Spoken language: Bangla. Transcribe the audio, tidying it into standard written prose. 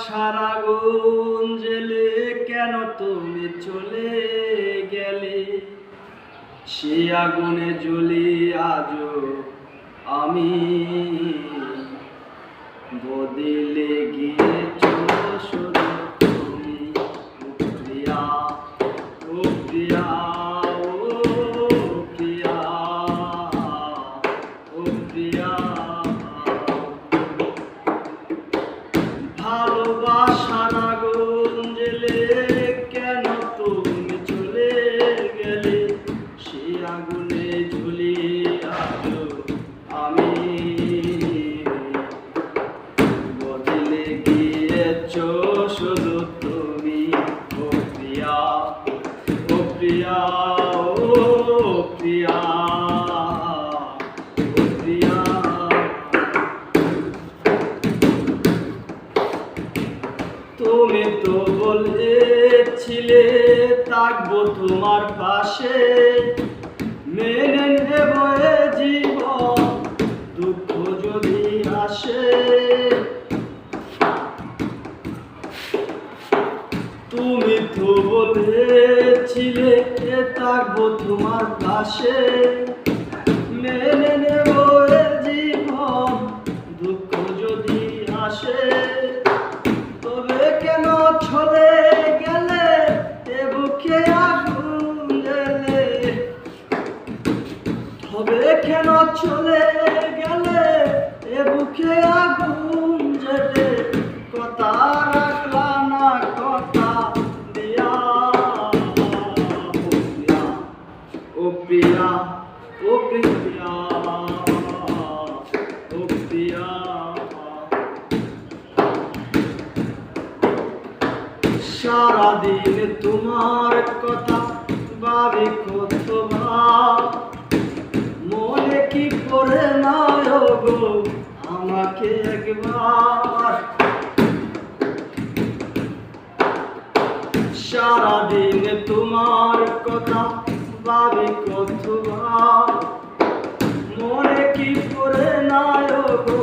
ভালোবাসার আগুন জ্বেলে কেন তুমি চলে গেলে? সে আগুনে জ্বলি আজও আমি, বদলে গিয়েছ শুধু তুমি। ও প্রিয়া, ও প্রিয়া, ও প্রিয়া, ও প্রিয়া। ভালোবাসার আগুন জ্বেলে কেন তুমি চলে গেলে? সে আগুনে ঝুলি আজও আমি, বদলে গিয়েছ শুধু তুমি। ও প্রিয়া, ও প্রিয়া, ও প্রিয়া, ও প্রিয়া। তুমি তো বলেছিলে থাকবো তোমার পাশে, মেনে নেব এ জীবন দুঃখ যদি আসে। তুমি তো বলেছিলে থাকবো তোমার পাশে, মেনে নেব এ জীবন দুঃখ যদি আসে। তবে কেন চলে গেলে এ বুকে আগুন জ্বেলে? তবে কেন চলে গেলে এ বুকে আগুন জ্বেলে? কথা রাখলা না কথা দিয়া। ও প্রিয়া, ও প্রিয়া, ও প্রিয়া। সারাদিন তোমার কথা ভাবি কতবার, মনে কি করে না গো আমাকে একবার। সারাদিন তোমার কথা ভাবি কতবার, মনে কি করে না গো